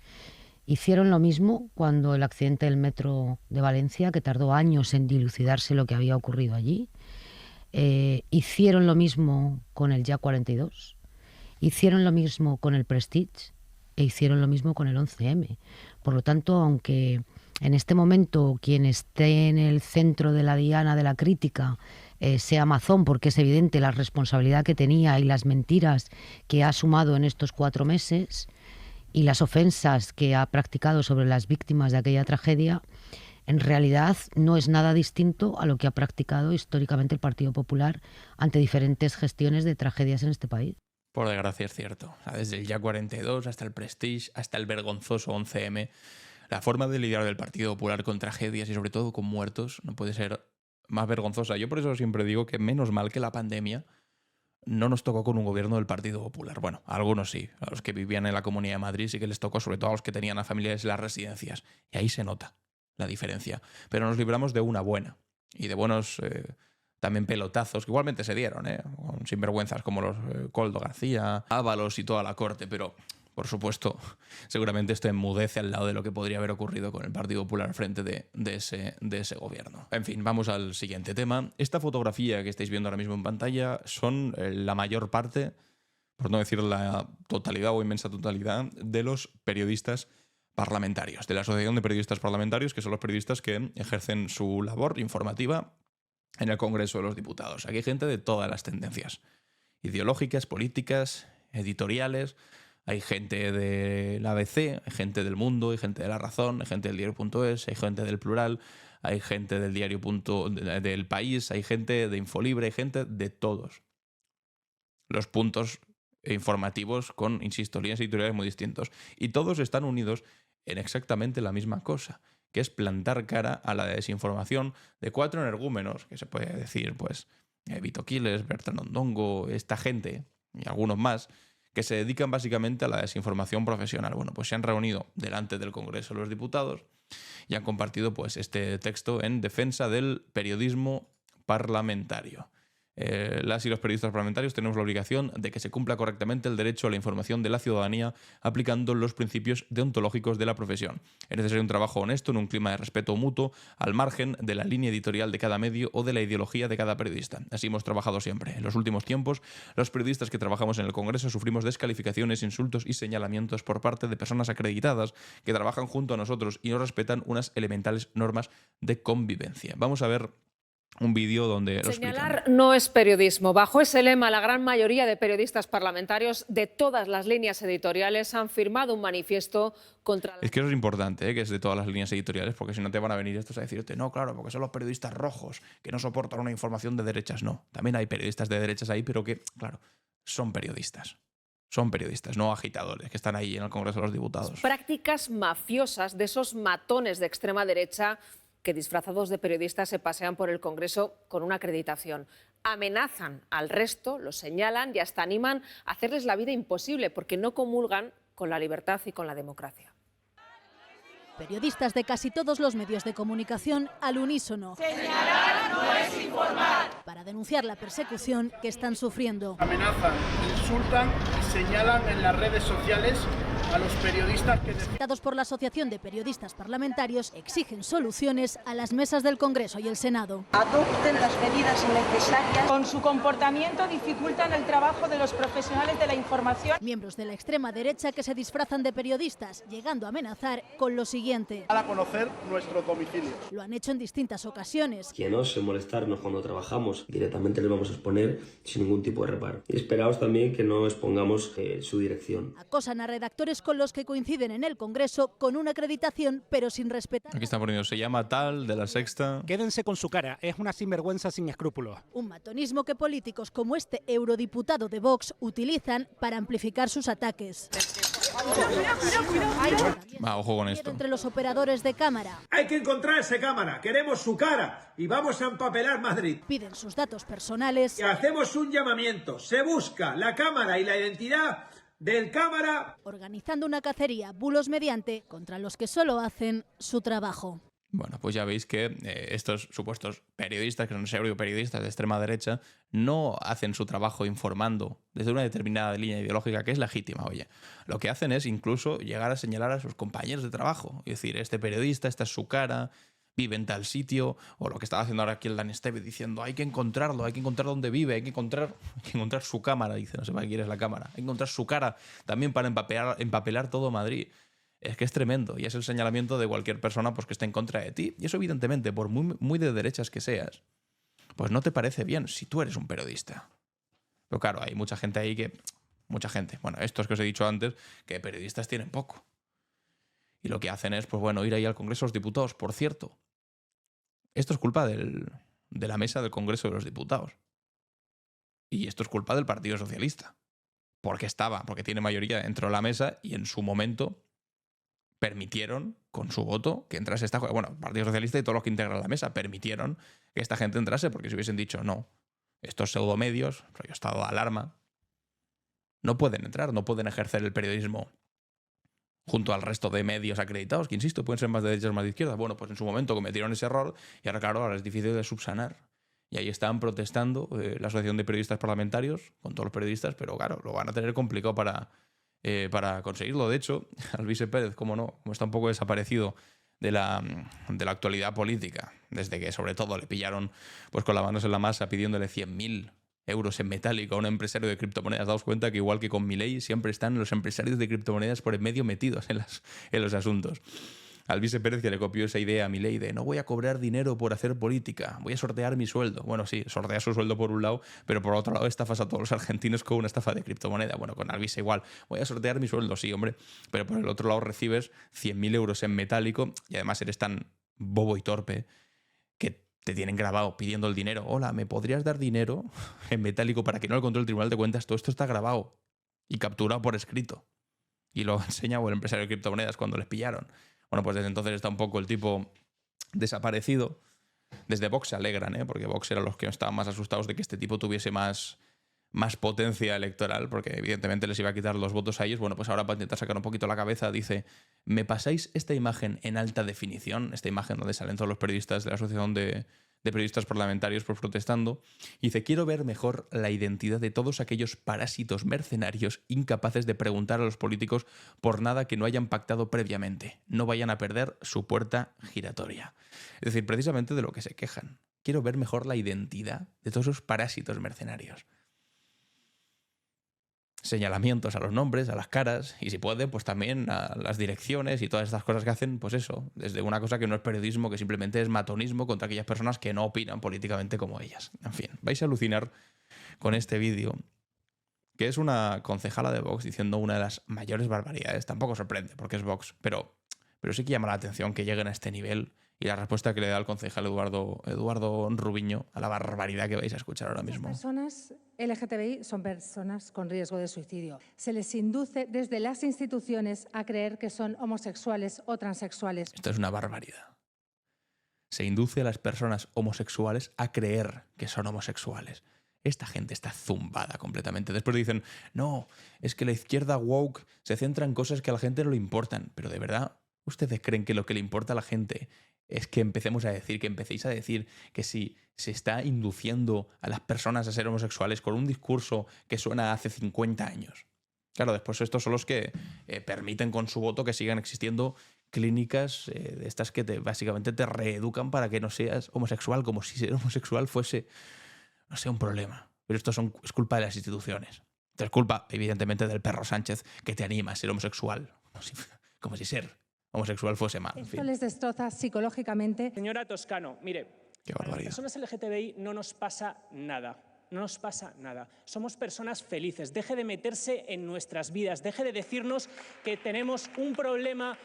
Hicieron lo mismo cuando el accidente del metro de Valencia, que tardó años en dilucidarse lo que había ocurrido allí. Hicieron lo mismo con el Ya 42, hicieron lo mismo con el Prestige e hicieron lo mismo con el 11M. Por lo tanto, aunque en este momento quien esté en el centro de la diana de la crítica sea Mazón, porque es evidente la responsabilidad que tenía y las mentiras que ha sumado en estos 4 meses, y las ofensas que ha practicado sobre las víctimas de aquella tragedia, en realidad no es nada distinto a lo que ha practicado históricamente el Partido Popular ante diferentes gestiones de tragedias en este país.
Por desgracia es cierto. Desde el Ya 42 hasta el Prestige, hasta el vergonzoso 11M, la forma de lidiar del Partido Popular con tragedias y sobre todo con muertos no puede ser más vergonzosa. Yo por eso siempre digo que menos mal que la pandemia no nos tocó con un gobierno del Partido Popular. Bueno, a algunos sí, a los que vivían en la Comunidad de Madrid sí que les tocó, sobre todo a los que tenían a familiares en las residencias. Y ahí se nota la diferencia. Pero nos libramos de una buena y de buenos también pelotazos que igualmente se dieron, con sinvergüenzas como los Koldo García, Ábalos y toda la corte, pero por supuesto seguramente esto enmudece al lado de lo que podría haber ocurrido con el Partido Popular al frente de ese gobierno. En fin, vamos al siguiente tema. Esta fotografía que estáis viendo ahora mismo en pantalla son la mayor parte, por no decir la totalidad o inmensa totalidad, de los periodistas parlamentarios, de la Asociación de Periodistas Parlamentarios, que son los periodistas que ejercen su labor informativa en el Congreso de los Diputados. Aquí hay gente de todas las tendencias, ideológicas, políticas, editoriales. Hay gente del ABC, hay gente del Mundo, hay gente de La Razón, hay gente del Diario.es, hay gente del Plural, hay gente del Diario del País, hay gente de Infolibre, hay gente de todos los puntos informativos con, insisto, líneas editoriales muy distintos. Y todos están unidos en exactamente la misma cosa, que es plantar cara a la desinformación de cuatro energúmenos, que se puede decir, pues, Vito Quiles, Bertrand Ondongo, esta gente y algunos más, que se dedican básicamente a la desinformación profesional. Bueno, pues se han reunido delante del Congreso de los Diputados y han compartido pues este texto en defensa del periodismo parlamentario. Las y los periodistas parlamentarios tenemos la obligación de que se cumpla correctamente el derecho a la información de la ciudadanía aplicando los principios deontológicos de la profesión. Es necesario un trabajo honesto en un clima de respeto mutuo al margen de la línea editorial de cada medio o de la ideología de cada periodista. Así hemos trabajado siempre. En los últimos tiempos, los periodistas que trabajamos en el Congreso sufrimos descalificaciones, insultos y señalamientos por parte de personas acreditadas que trabajan junto a nosotros y no respetan unas elementales normas de convivencia. Vamos a ver un vídeo donde lo
Señalar
explican.
no es periodismo. Bajo ese lema, la gran mayoría de periodistas parlamentarios de todas las líneas editoriales han firmado un manifiesto contra...
Es que eso es importante, que es de todas las líneas editoriales, porque si no te van a venir estos a decirte, no, claro, porque son los periodistas rojos, que no soportan una información de derechas. No, también hay periodistas de derechas ahí, pero que, claro, son periodistas. Son periodistas, no agitadores, que están ahí en el Congreso de los Diputados.
Prácticas mafiosas de esos matones de extrema derecha que disfrazados de periodistas se pasean por el Congreso con una acreditación. Amenazan al resto, los señalan y hasta animan a hacerles la vida imposible porque no comulgan con la libertad y con la democracia.
Periodistas de casi todos los medios de comunicación al unísono.
Señalar no es informar.
Para denunciar la persecución que están sufriendo.
Amenazan, insultan y señalan en las redes sociales a los periodistas que...
Citados por la Asociación de Periodistas Parlamentarios, exigen soluciones a las mesas del Congreso y el Senado.
Adopten las medidas necesarias.
Con su comportamiento dificultan el trabajo de los profesionales de la información.
Miembros de la extrema derecha que se disfrazan de periodistas, llegando a amenazar con lo siguiente.
Para conocer nuestros domicilios.
Lo han hecho en distintas ocasiones.
Quien ose molestarnos cuando trabajamos, directamente les vamos a exponer sin ningún tipo de reparo. Y esperaos también que no expongamos su dirección.
Acosan a redactores con los que coinciden en el Congreso con una acreditación, pero sin respetar.
Aquí está poniendo, se llama tal, de La Sexta.
Quédense con su cara, es una sinvergüenza sin escrúpulos.
Un matonismo que políticos como este eurodiputado de Vox utilizan para amplificar sus ataques.
Ojo con esto.
Entre los operadores de cámara.
Hay que encontrar ese cámara, queremos su cara y vamos a empapelar Madrid.
Piden sus datos personales.
Y hacemos un llamamiento, se busca la cámara y la identidad del cámara.
Organizando una cacería, bulos mediante, contra los que solo hacen su trabajo.
Bueno, pues ya veis que estos supuestos periodistas, que son pseudoperiodistas de extrema derecha, no hacen su trabajo informando desde una determinada línea ideológica que es legítima, oye. Lo que hacen es incluso llegar a señalar a sus compañeros de trabajo. Es decir, este periodista, esta es su cara, vive en tal sitio, o lo que estaba haciendo ahora aquí el Dan Esteve diciendo hay que encontrarlo, hay que encontrar dónde vive, hay que encontrar su cámara, dice, no sé para qué quieres la cámara, hay que encontrar su cara también para empapelar todo Madrid. Es que es tremendo y es el señalamiento de cualquier persona pues, que esté en contra de ti. Y eso evidentemente, por muy de derechas que seas, pues no te parece bien si tú eres un periodista. Pero claro, hay mucha gente ahí que mucha gente. Bueno, estos que os he dicho antes, que periodistas tienen poco. Y lo que hacen es, pues bueno, ir ahí al Congreso de los Diputados. Por cierto, esto es culpa de la mesa del Congreso de los Diputados. Y esto es culpa del Partido Socialista. Porque tiene mayoría dentro de la mesa y en su momento permitieron, con su voto, que entrase esta... Bueno, el Partido Socialista y todos los que integran la mesa permitieron que esta gente entrase, porque si hubiesen dicho no, estos pseudomedios, rollo estado de alarma, no pueden entrar, no pueden ejercer el periodismo junto al resto de medios acreditados, que insisto, pueden ser más de derechas, más de izquierdas. Bueno, pues en su momento cometieron ese error y ahora, claro, ahora es difícil de subsanar. Y ahí están protestando la Asociación de Periodistas Parlamentarios, con todos los periodistas, pero claro, lo van a tener complicado para conseguirlo. De hecho, Alvise Pérez, como está un poco desaparecido de la actualidad política, desde que sobre todo le pillaron pues con las manos en la masa pidiéndole 100.000 euros en metálico a un empresario de criptomonedas. Daos cuenta que igual que con Milei siempre están los empresarios de criptomonedas por en medio metidos en los asuntos. Alvise Pérez, que le copió esa idea a Milei de no voy a cobrar dinero por hacer política, voy a sortear mi sueldo. Bueno, sí, sortea su sueldo por un lado, pero por otro lado estafas a todos los argentinos con una estafa de criptomoneda. Bueno, con Alvise igual, voy a sortear mi sueldo, sí, hombre, pero por el otro lado recibes 100.000 euros en metálico y además eres tan bobo y torpe que te tienen grabado pidiendo el dinero. Hola, ¿me podrías dar dinero en metálico para que no lo controle el Tribunal de Cuentas? Todo esto está grabado y capturado por escrito. Y lo enseña el empresario de criptomonedas cuando les pillaron. Bueno, pues desde entonces está un poco el tipo desaparecido. Desde Vox se alegran, porque Vox eran los que estaban más asustados de que este tipo tuviese más potencia electoral, porque evidentemente les iba a quitar los votos a ellos. Bueno, pues ahora para intentar sacar un poquito la cabeza dice, ¿me pasáis esta imagen en alta definición? Esta imagen donde salen todos los periodistas de la Asociación de Periodistas Parlamentarios pues protestando. Y dice, quiero ver mejor la identidad de todos aquellos parásitos mercenarios incapaces de preguntar a los políticos por nada que no hayan pactado previamente. No vayan a perder su puerta giratoria. Es decir, precisamente de lo que se quejan. Quiero ver mejor la identidad de todos esos parásitos mercenarios. Señalamientos a los nombres, a las caras y si puede, pues también a las direcciones y todas estas cosas que hacen, pues eso, desde una cosa que no es periodismo, que simplemente es matonismo contra aquellas personas que no opinan políticamente como ellas. En fin, vais a alucinar con este vídeo, que es una concejala de Vox diciendo una de las mayores barbaridades. Tampoco sorprende, porque es Vox, pero sí que llama la atención que lleguen a este nivel y la respuesta que le da el concejal Eduardo Rubiño a la barbaridad que vais a escuchar ahora mismo.
Las personas LGTBI son personas con riesgo de suicidio. Se les induce desde las instituciones a creer que son homosexuales o transexuales.
Esto es una barbaridad. Se induce a las personas homosexuales a creer que son homosexuales. Esta gente está zumbada completamente. Después dicen, no, es que la izquierda woke se centra en cosas que a la gente no le importan. Pero de verdad, ¿ustedes creen que lo que le importa a la gente es que empecéis a decir que si se está induciendo a las personas a ser homosexuales con un discurso que suena hace 50 años? Claro, después estos son los que permiten con su voto que sigan existiendo clínicas de estas que básicamente te reeducan para que no seas homosexual, como si ser homosexual fuese, no sé, un problema. Pero esto es culpa de las instituciones. Esto es culpa, evidentemente, del perro Sánchez que te anima a ser homosexual, como si ser homosexual fuese mal. En fin.
Esto les destroza psicológicamente.
Señora Toscano, mire,
qué
a las
barbaridad.
personas LGTBI no nos pasa nada. No nos pasa nada. Somos personas felices. Deje de meterse en nuestras vidas. Deje de decirnos que tenemos un problema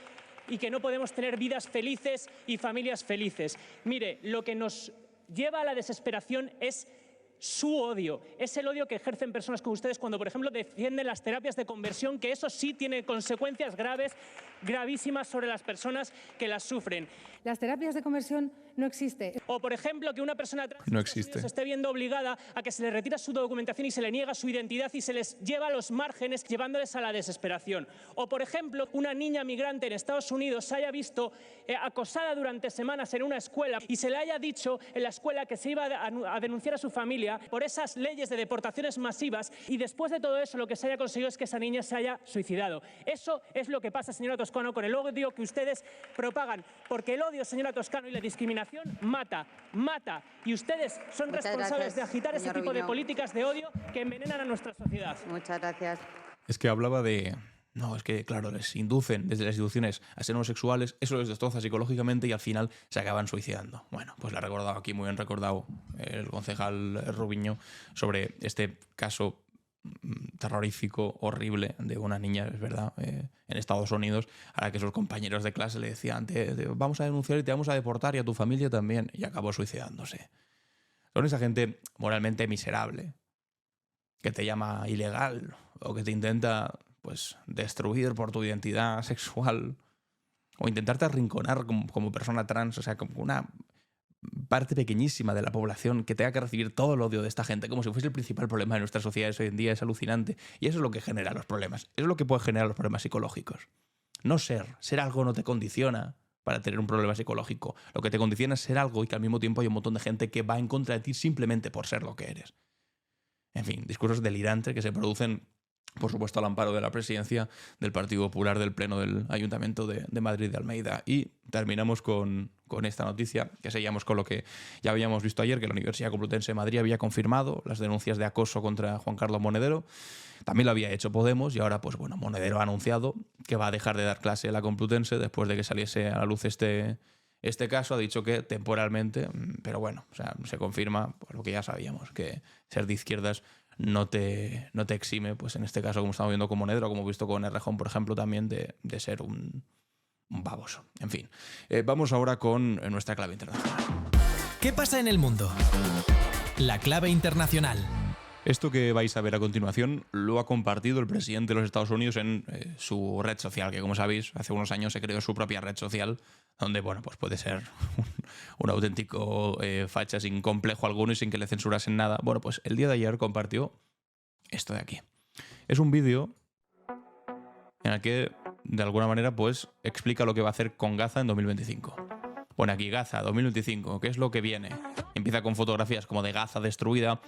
y que no podemos tener vidas felices y familias felices. Mire, lo que nos lleva a la desesperación es su odio. Es el odio que ejercen personas como ustedes cuando, por ejemplo, defienden las terapias de conversión, que eso sí tiene consecuencias gravísimas sobre las personas que las sufren.
Las terapias de conversión no existen.
O, por ejemplo, que una persona trans
no existe.
se esté viendo obligada a que se le retira su documentación y se le niega su identidad y se les lleva a los márgenes, llevándoles a la desesperación. O, por ejemplo, una niña migrante en Estados Unidos se haya visto acosada durante semanas en una escuela y se le haya dicho en la escuela que se iba a denunciar a su familia por esas leyes de deportaciones masivas y después de todo eso lo que se haya conseguido es que esa niña se haya suicidado. Eso es lo que pasa, señora Toscano, con el odio que ustedes propagan, porque el odio, señora Toscano, y la discriminación mata. Y ustedes son responsables de agitar ese tipo de políticas de odio que envenenan a nuestra sociedad.
Muchas gracias.
Es que hablaba de... No, es que, claro, les inducen desde las instituciones a ser homosexuales, eso les destroza psicológicamente y al final se acaban suicidando. Bueno, pues le ha recordado aquí, muy bien recordado, el concejal Rubiño sobre este caso terrorífico, horrible, de una niña, es verdad, en Estados Unidos, a la que sus compañeros de clase le decían vamos a denunciar y te vamos a deportar y a tu familia también, y acabó suicidándose. Son esa gente moralmente miserable, que te llama ilegal o que te intenta pues destruir por tu identidad sexual o intentarte arrinconar como persona trans, o sea, como una parte pequeñísima de la población que tenga que recibir todo el odio de esta gente como si fuese el principal problema de nuestras sociedades hoy en día. Es alucinante. Y eso es lo que genera los problemas. Eso es lo que puede generar los problemas psicológicos. No ser algo no te condiciona para tener un problema psicológico. Lo que te condiciona es ser algo y que al mismo tiempo hay un montón de gente que va en contra de ti simplemente por ser lo que eres. En fin, discursos delirantes que se producen, por supuesto, al amparo de la presidencia del Partido Popular del Pleno del Ayuntamiento de Madrid de Almeida. Y terminamos con esta noticia, que seguíamos con lo que ya habíamos visto ayer, que la Universidad Complutense de Madrid había confirmado las denuncias de acoso contra Juan Carlos Monedero. También lo había hecho Podemos y ahora, pues bueno, Monedero ha anunciado que va a dejar de dar clase a la Complutense después de que saliese a la luz este caso. Ha dicho que temporalmente, pero bueno, o sea, se confirma pues, lo que ya sabíamos, que ser de izquierdas no te exime, pues en este caso, como estamos viendo con Monedero, como hemos visto con Errejón, por ejemplo, también de ser un baboso. En fin, vamos ahora con nuestra clave internacional.
¿Qué pasa en el mundo? La clave internacional.
Esto que vais a ver a continuación lo ha compartido el presidente de los Estados Unidos en su red social, que como sabéis, hace unos años se creó su propia red social, donde bueno, pues puede ser un auténtico facha sin complejo alguno y sin que le censurasen nada. Bueno, pues el día de ayer compartió esto de aquí. Es un vídeo en el que, de alguna manera, pues explica lo que va a hacer con Gaza en 2025. Pone aquí Gaza 2025, ¿qué es lo que viene? Empieza con fotografías como de Gaza destruida.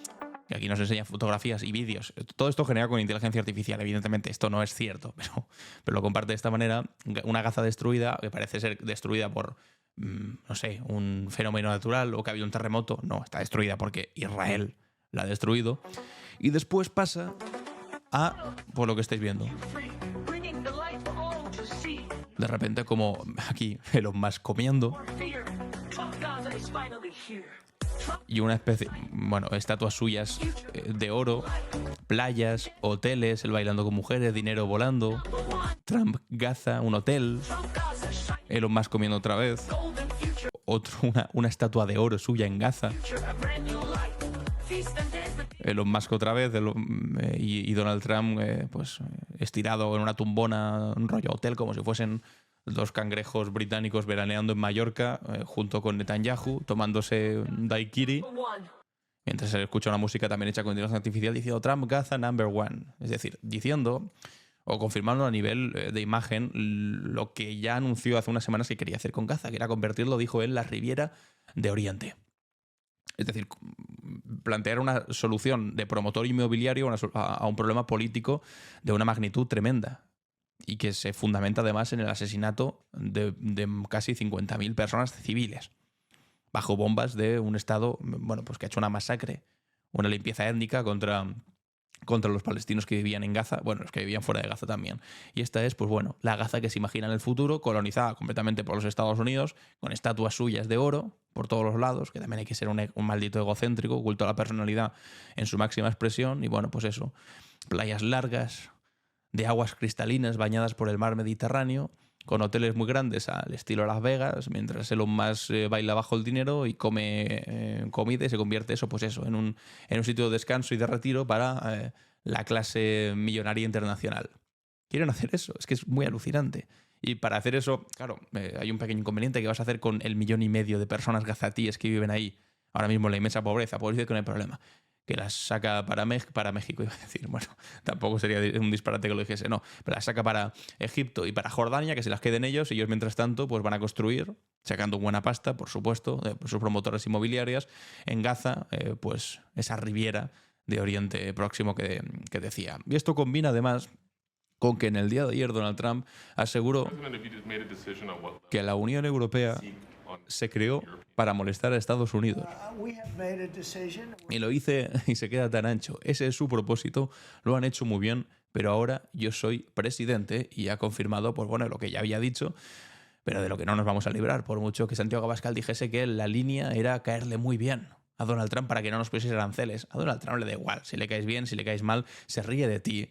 Y aquí nos enseñan fotografías y vídeos. Todo esto generado con inteligencia artificial. Evidentemente esto no es cierto, pero lo comparte de esta manera. Una Gaza destruida, que parece ser destruida por, no sé, un fenómeno natural o que ha habido un terremoto. No, está destruida porque Israel la ha destruido. Y después pasa a, por lo que estáis viendo, de repente como aquí Elon Musk comiendo y una especie, bueno, estatuas suyas de oro, playas, hoteles, él bailando con mujeres, dinero volando, Trump, Gaza, un hotel, Elon Musk comiendo otra vez, una estatua de oro suya en Gaza, Elon Musk otra vez y Donald Trump pues estirado en una tumbona, un rollo hotel, como si fuesen dos cangrejos británicos veraneando en Mallorca junto con Netanyahu, tomándose un daiquiri, mientras se escucha una música también hecha con inteligencia artificial diciendo Trump, Gaza, #1. Es decir, diciendo o confirmando a nivel de imagen lo que ya anunció hace unas semanas que quería hacer con Gaza, que era convertirlo, dijo él, la Riviera de Oriente. Es decir, plantear una solución de promotor inmobiliario a un problema político de una magnitud tremenda y que se fundamenta además en el asesinato de casi 50.000 personas civiles bajo bombas de un Estado, bueno, pues que ha hecho una masacre, una limpieza étnica contra los palestinos que vivían en Gaza, bueno, los que vivían fuera de Gaza también. Y esta es, pues bueno, la Gaza que se imagina en el futuro, colonizada completamente por los Estados Unidos, con estatuas suyas de oro por todos los lados, que también hay que ser un maldito egocéntrico, culto a la personalidad en su máxima expresión, y bueno, pues eso, playas largas, de aguas cristalinas bañadas por el mar Mediterráneo, con hoteles muy grandes al estilo Las Vegas, mientras Elon Musk baila bajo el dinero y come comida y se convierte eso, pues eso, en un sitio de descanso y de retiro para la clase millonaria internacional. Quieren hacer eso, es que es muy alucinante. Y para hacer eso, claro, hay un pequeño inconveniente que vas a hacer con el 1,5 millón de personas gazatíes que viven ahí, ahora mismo en la inmensa pobreza, por decir que no hay problema. Que las saca para México, iba a decir, bueno, tampoco sería un disparate que lo dijese, no, pero las saca para Egipto y para Jordania, que se las queden ellos, y ellos mientras tanto pues van a construir, sacando buena pasta, por supuesto, de sus promotoras inmobiliarias, en Gaza, pues esa riviera de Oriente Próximo que decía. Y esto combina además con que en el día de ayer Donald Trump aseguró que la Unión Europea se creó para molestar a Estados Unidos. Y lo hice y se queda tan ancho. Ese es su propósito, lo han hecho muy bien, pero ahora yo soy presidente y ha confirmado, pues bueno, lo que ya había dicho, pero de lo que no nos vamos a librar, por mucho que Santiago Abascal dijese que la línea era caerle muy bien a Donald Trump para que no nos pusieses aranceles. A Donald Trump le da igual, si le caes bien, si le caes mal, se ríe de ti.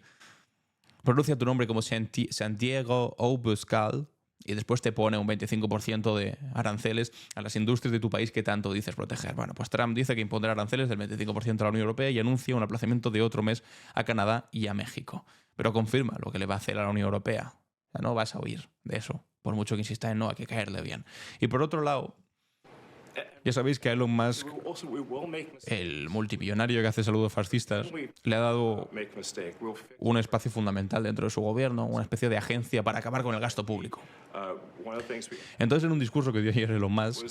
Pronuncia tu nombre como Santiago Abascal y después te pone un 25% de aranceles a las industrias de tu país que tanto dices proteger. Bueno, pues Trump dice que impondrá aranceles del 25% a la Unión Europea y anuncia un aplazamiento de otro mes a Canadá y a México. Pero confirma lo que le va a hacer a la Unión Europea. O sea, no vas a huir de eso, por mucho que insista en no, hay que caerle bien. Y por otro lado, ya sabéis que a Elon Musk, el multimillonario que hace saludos fascistas, le ha dado un espacio fundamental dentro de su gobierno, una especie de agencia para acabar con el gasto público. Entonces, en un discurso que dio ayer Elon Musk,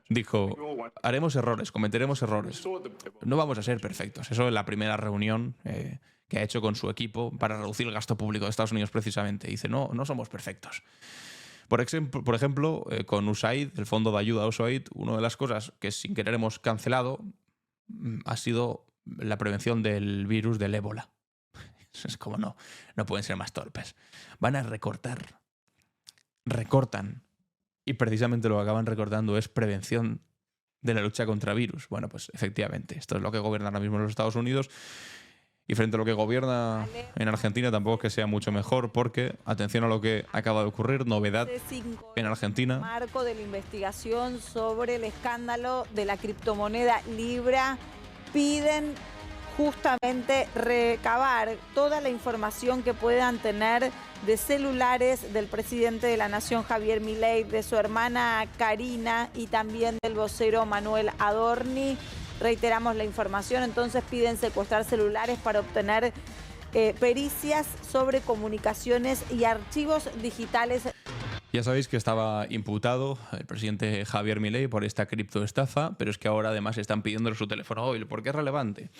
dijo, haremos errores, cometeremos errores. No vamos a ser perfectos. Eso en la primera reunión que ha hecho con su equipo para reducir el gasto público de Estados Unidos precisamente. Dice, no somos perfectos. Por ejemplo, con USAID, el fondo de ayuda a USAID, una de las cosas que sin querer hemos cancelado ha sido la prevención del virus del ébola. Es como no pueden ser más torpes. Van a recortar. Recortan. Y precisamente lo que acaban recortando es prevención de la lucha contra virus. Bueno, pues efectivamente, esto es lo que gobierna ahora mismo en los Estados Unidos. Y frente a lo que gobierna en Argentina tampoco es que sea mucho mejor porque, atención a lo que acaba de ocurrir, novedad en Argentina.
Marco de la investigación sobre el escándalo de la criptomoneda Libra, piden justamente recabar toda la información que puedan tener de celulares del presidente de la Nación, Javier Milei, de su hermana Karina y también del vocero Manuel Adorni. Reiteramos la información, entonces piden secuestrar celulares para obtener pericias sobre comunicaciones y archivos digitales.
Ya sabéis que estaba imputado el presidente Javier Milei por esta criptoestafa, pero es que ahora además están pidiéndole su teléfono móvil. ¿Por qué es relevante?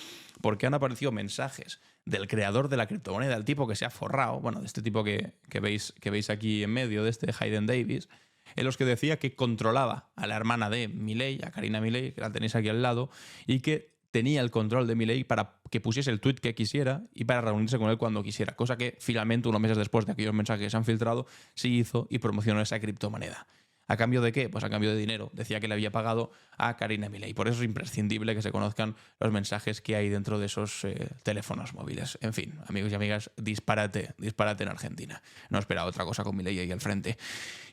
Porque han aparecido mensajes del creador de la criptomoneda, el tipo que se ha forrado, bueno, de este tipo que veis aquí en medio, de este Hayden Davis, en los que decía que controlaba a la hermana de Milei, a Karina Milei, que la tenéis aquí al lado, y que tenía el control de Milei para que pusiese el tuit que quisiera y para reunirse con él cuando quisiera, cosa que finalmente, unos meses después de aquellos mensajes que se han filtrado, sí hizo y promocionó esa criptomoneda. ¿A cambio de qué? Pues a cambio de dinero. Decía que le había pagado a Karina Milei. Por eso es imprescindible que se conozcan los mensajes que hay dentro de esos teléfonos móviles. En fin, amigos y amigas, disparate en Argentina. No esperaba otra cosa con Milei ahí al frente.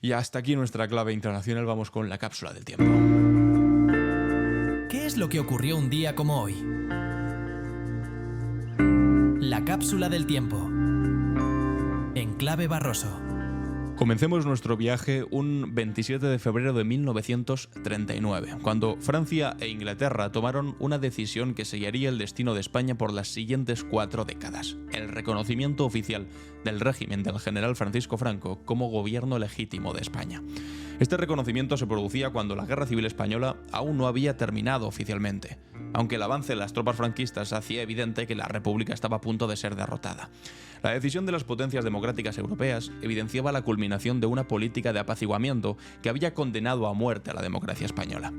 Y hasta aquí nuestra clave internacional. Vamos con la cápsula del tiempo.
¿Qué es lo que ocurrió un día como hoy? La cápsula del tiempo. En clave Barroso.
Comencemos nuestro viaje un 27 de febrero de 1939, cuando Francia e Inglaterra tomaron una decisión que sellaría el destino de España por las siguientes 4 décadas: el reconocimiento oficial del régimen del general Francisco Franco como gobierno legítimo de España. Este reconocimiento se producía cuando la Guerra Civil Española aún no había terminado oficialmente, aunque el avance de las tropas franquistas hacía evidente que la República estaba a punto de ser derrotada. La decisión de las potencias democráticas europeas evidenciaba la culminación de una política de apaciguamiento que había condenado a muerte a la democracia española.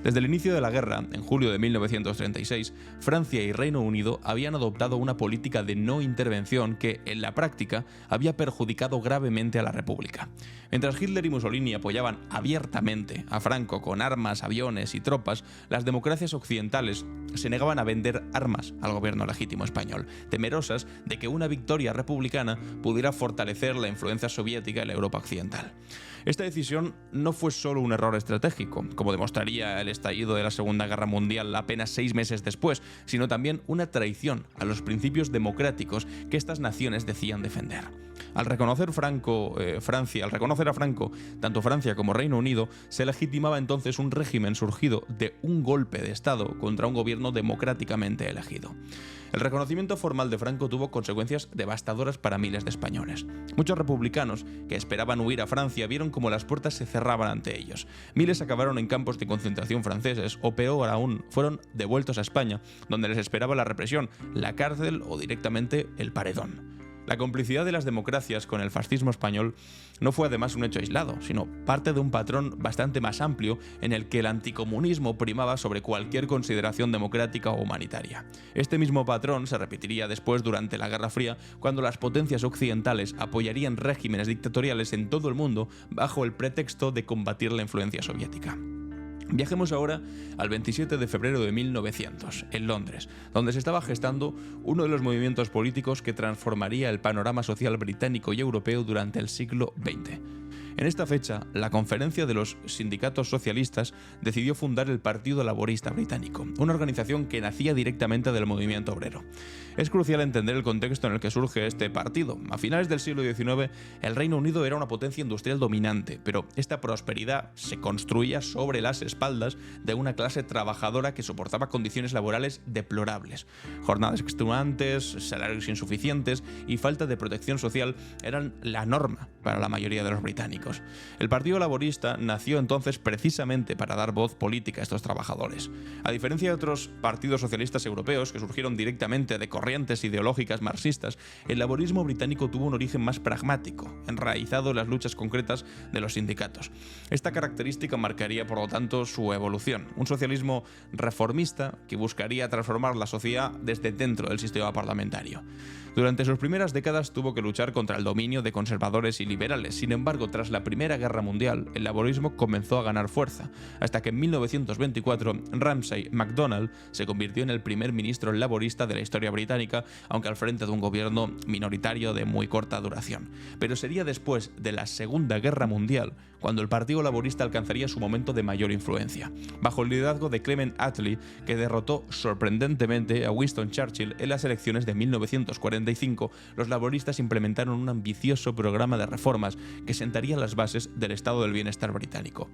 Desde el inicio de la guerra, en julio de 1936, Francia y Reino Unido habían adoptado una política de no intervención que, en la práctica, había perjudicado gravemente a la República. Mientras Hitler y Mussolini apoyaban abiertamente a Franco con armas, aviones y tropas, las democracias occidentales se negaban a vender armas al gobierno legítimo español, temerosas de que una victoria republicana pudiera fortalecer la influencia soviética en la Europa occidental. Esta decisión no fue solo un error estratégico, como demostraría el estallido de la Segunda Guerra Mundial apenas 6 meses después, sino también una traición a los principios democráticos que estas naciones decían defender. Al reconocer a Franco, tanto Francia como Reino Unido, se legitimaba entonces un régimen surgido de un golpe de Estado contra un gobierno democráticamente elegido. El reconocimiento formal de Franco tuvo consecuencias devastadoras para miles de españoles. Muchos republicanos que esperaban huir a Francia vieron como las puertas se cerraban ante ellos. Miles acabaron en campos de concentración franceses o, peor aún, fueron devueltos a España, donde les esperaba la represión, la cárcel o directamente el paredón. La complicidad de las democracias con el fascismo español no fue además un hecho aislado, sino parte de un patrón bastante más amplio en el que el anticomunismo primaba sobre cualquier consideración democrática o humanitaria. Este mismo patrón se repetiría después durante la Guerra Fría, cuando las potencias occidentales apoyarían regímenes dictatoriales en todo el mundo bajo el pretexto de combatir la influencia soviética. Viajemos ahora al 27 de febrero de 1900, en Londres, donde se estaba gestando uno de los movimientos políticos que transformaría el panorama social británico y europeo durante el siglo XX. En esta fecha, la Conferencia de los Sindicatos Socialistas decidió fundar el Partido Laborista Británico, una organización que nacía directamente del movimiento obrero. Es crucial entender el contexto en el que surge este partido. A finales del siglo XIX, el Reino Unido era una potencia industrial dominante, pero esta prosperidad se construía sobre las espaldas de una clase trabajadora que soportaba condiciones laborales deplorables. Jornadas extenuantes, salarios insuficientes y falta de protección social eran la norma para la mayoría de los británicos. El Partido Laborista nació entonces precisamente para dar voz política a estos trabajadores. A diferencia de otros partidos socialistas europeos que surgieron directamente de corrientes ideológicas marxistas, el laborismo británico tuvo un origen más pragmático, enraizado en las luchas concretas de los sindicatos. Esta característica marcaría, por lo tanto, su evolución. Un socialismo reformista que buscaría transformar la sociedad desde dentro del sistema parlamentario. Durante sus primeras décadas tuvo que luchar contra el dominio de conservadores y liberales. Sin embargo, tras la Primera Guerra Mundial, el laborismo comenzó a ganar fuerza, hasta que en 1924 Ramsay MacDonald se convirtió en el primer ministro laborista de la historia británica, aunque al frente de un gobierno minoritario de muy corta duración. Pero sería después de la Segunda Guerra Mundial cuando el Partido Laborista alcanzaría su momento de mayor influencia, bajo el liderazgo de Clement Attlee, que derrotó sorprendentemente a Winston Churchill en las elecciones de 1945. Los laboristas implementaron un ambicioso programa de reformas que sentaría las bases del estado del bienestar británico.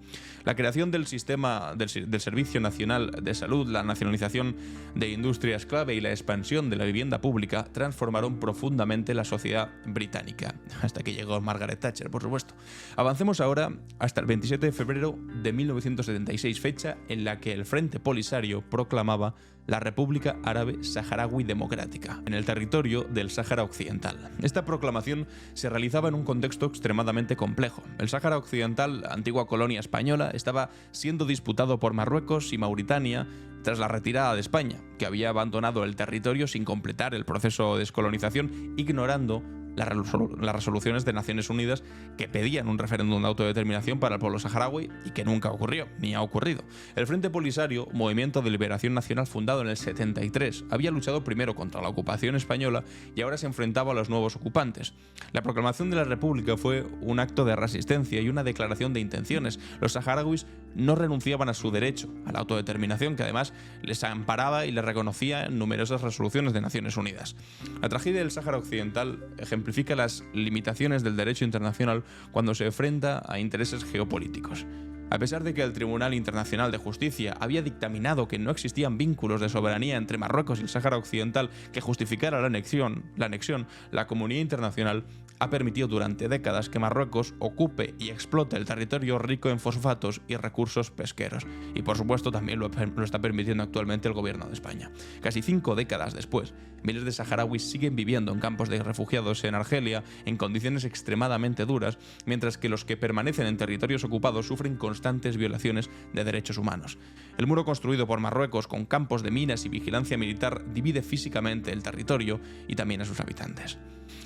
La creación del sistema del Servicio Nacional de Salud, la nacionalización de industrias clave y la expansión de la vivienda pública transformaron profundamente la sociedad británica, hasta que llegó Margaret Thatcher, por supuesto. Avancemos ahora hasta el 27 de febrero de 1976, fecha en la que el Frente Polisario proclamaba la República Árabe Saharaui Democrática, en el territorio del Sáhara Occidental. Esta proclamación se realizaba en un contexto extremadamente complejo. El Sáhara Occidental, antigua colonia española, estaba siendo disputado por Marruecos y Mauritania tras la retirada de España, que había abandonado el territorio sin completar el proceso de descolonización, ignorando las resoluciones de Naciones Unidas que pedían un referéndum de autodeterminación para el pueblo saharaui y que nunca ocurrió, ni ha ocurrido. El Frente Polisario, movimiento de liberación nacional fundado en el 73, había luchado primero contra la ocupación española y ahora se enfrentaba a los nuevos ocupantes. La proclamación de la República fue un acto de resistencia y una declaración de intenciones. Los saharauis no renunciaban a su derecho a la autodeterminación, que además les amparaba y les reconocía en numerosas resoluciones de Naciones Unidas. La tragedia del Sáhara Occidental ejemplifica las limitaciones del derecho internacional cuando se enfrenta a intereses geopolíticos. A pesar de que el Tribunal Internacional de Justicia había dictaminado que no existían vínculos de soberanía entre Marruecos y el Sáhara Occidental que justificara la anexión, la comunidad internacional ha permitido durante décadas que Marruecos ocupe y explote el territorio rico en fosfatos y recursos pesqueros. Y por supuesto también lo está permitiendo actualmente el gobierno de España. Casi 5 décadas después, miles de saharauis siguen viviendo en campos de refugiados en Argelia en condiciones extremadamente duras, mientras que los que permanecen en territorios ocupados sufren constantes violaciones de derechos humanos. El muro construido por Marruecos con campos de minas y vigilancia militar divide físicamente el territorio y también a sus habitantes.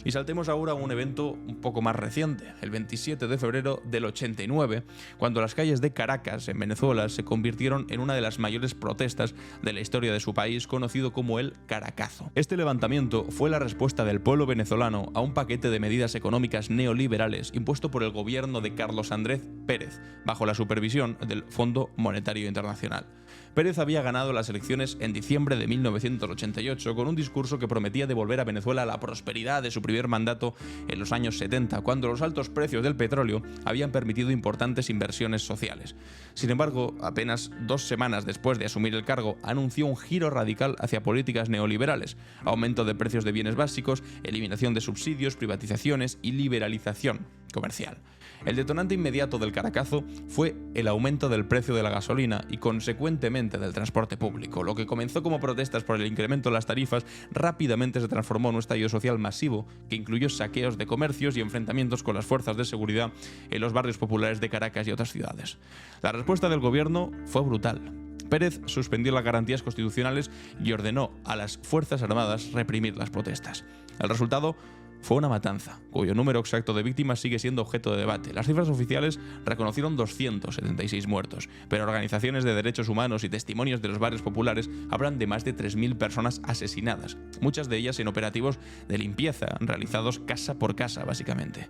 Y saltemos ahora a un evento un poco más reciente, el 27 de febrero del 89, cuando las calles de Caracas, en Venezuela, se convirtieron en una de las mayores protestas de la historia de su país, conocido como el Caracazo. Este levantamiento fue la respuesta del pueblo venezolano a un paquete de medidas económicas neoliberales impuesto por el gobierno de Carlos Andrés Pérez, bajo la supervisión del Fondo Monetario Internacional. Pérez había ganado las elecciones en diciembre de 1988 con un discurso que prometía devolver a Venezuela la prosperidad de su primer mandato en los años 70, cuando los altos precios del petróleo habían permitido importantes inversiones sociales. Sin embargo, apenas 2 semanas después de asumir el cargo, anunció un giro radical hacia políticas neoliberales, aumento de precios de bienes básicos, eliminación de subsidios, privatizaciones y liberalización comercial. El detonante inmediato del Caracazo fue el aumento del precio de la gasolina y consecuentemente del transporte público. Lo que comenzó como protestas por el incremento de las tarifas rápidamente se transformó en un estallido social masivo que incluyó saqueos de comercios y enfrentamientos con las fuerzas de seguridad en los barrios populares de Caracas y otras ciudades. La respuesta del gobierno fue brutal. Pérez suspendió las garantías constitucionales y ordenó a las Fuerzas Armadas reprimir las protestas. El resultado fue una matanza, cuyo número exacto de víctimas sigue siendo objeto de debate. Las cifras oficiales reconocieron 276 muertos, pero organizaciones de derechos humanos y testimonios de los barrios populares hablan de más de 3.000 personas asesinadas, muchas de ellas en operativos de limpieza realizados casa por casa, básicamente.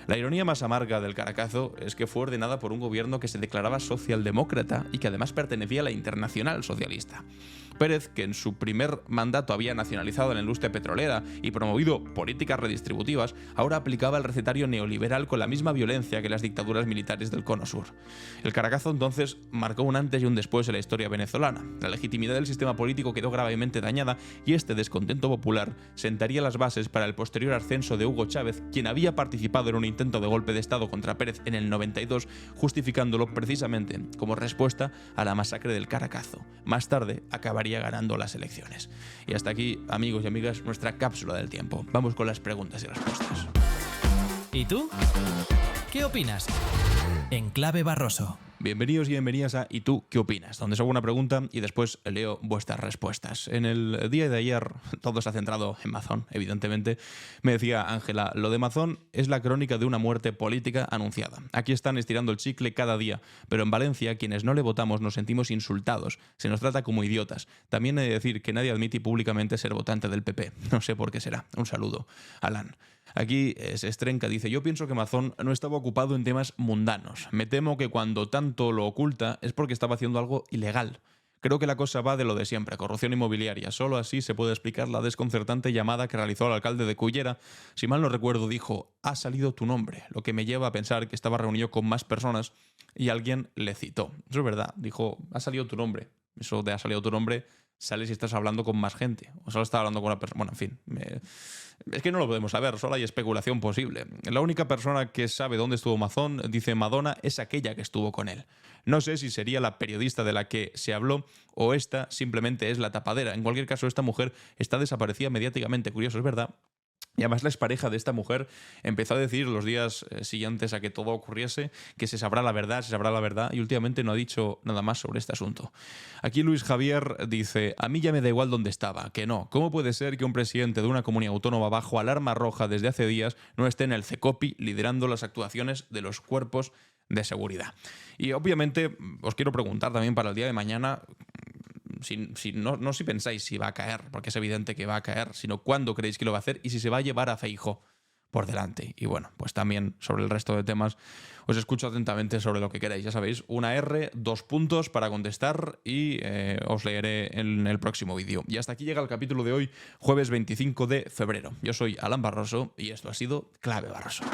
La ironía más amarga del Caracazo es que fue ordenada por un gobierno que se declaraba socialdemócrata y que además pertenecía a la Internacional Socialista. Pérez, que en su primer mandato había nacionalizado la industria petrolera y promovido políticas redistributivas, ahora aplicaba el recetario neoliberal con la misma violencia que las dictaduras militares del Cono Sur. El Caracazo entonces marcó un antes y un después en la historia venezolana. La legitimidad del sistema político quedó gravemente dañada y este descontento popular sentaría las bases para el posterior ascenso de Hugo Chávez, quien había participado en un intento de golpe de Estado contra Pérez en el 92, justificándolo precisamente como respuesta a la masacre del Caracazo. Más tarde acabaría ganando las elecciones. Y hasta aquí, amigos y amigas, nuestra cápsula del tiempo. Vamos con las preguntas y respuestas.
¿Y tú? ¿Qué opinas? En Clave Barroso.
Bienvenidos y bienvenidas a ¿Y tú qué opinas?, donde os hago una pregunta y después leo vuestras respuestas. En el día de ayer todo se ha centrado en Mazón, evidentemente. Me decía Ángela, lo de Mazón es la crónica de una muerte política anunciada. Aquí están estirando el chicle cada día, pero en Valencia quienes no le votamos nos sentimos insultados, se nos trata como idiotas. También he de decir que nadie admite públicamente ser votante del PP. No sé por qué será. Un saludo. Alan. Aquí se estrenca, dice, yo pienso que Mazón no estaba ocupado en temas mundanos. Me temo que cuando tanto lo oculta es porque estaba haciendo algo ilegal. Creo que la cosa va de lo de siempre, corrupción inmobiliaria. Solo así se puede explicar la desconcertante llamada que realizó el alcalde de Cullera. Si mal no recuerdo, dijo, ha salido tu nombre, lo que me lleva a pensar que estaba reunido con más personas y alguien le citó. Eso es verdad, dijo, ha salido tu nombre. Eso de ha salido tu nombre sale si estás hablando con más gente. O solo estás hablando con una persona. Bueno, en fin. Es que no lo podemos saber, solo hay especulación posible. La única persona que sabe dónde estuvo Mazón, dice Madonna, es aquella que estuvo con él. No sé si sería la periodista de la que se habló o esta simplemente es la tapadera. En cualquier caso, esta mujer está desaparecida mediáticamente. Curioso, es verdad. Y además la expareja de esta mujer empezó a decir los días siguientes a que todo ocurriese que se sabrá la verdad, y últimamente no ha dicho nada más sobre este asunto. Aquí Luis Javier dice, a mí ya me da igual dónde estaba, que no. ¿Cómo puede ser que un presidente de una comunidad autónoma bajo alarma roja desde hace días no esté en el CECOPI liderando las actuaciones de los cuerpos de seguridad? Y obviamente os quiero preguntar también para el día de mañana, no si pensáis si va a caer, porque es evidente que va a caer, sino cuándo creéis que lo va a hacer y si se va a llevar a Feijóo por delante. Y bueno, pues también sobre el resto de temas os escucho atentamente sobre lo que queráis. Ya sabéis, una R, 2 puntos para contestar y os leeré en el próximo vídeo. Y hasta aquí llega el capítulo de hoy, jueves 25 de febrero. Yo soy Alan Barroso y esto ha sido Clave Barroso.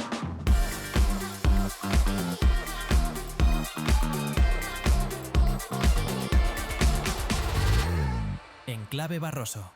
En Clave Barroso.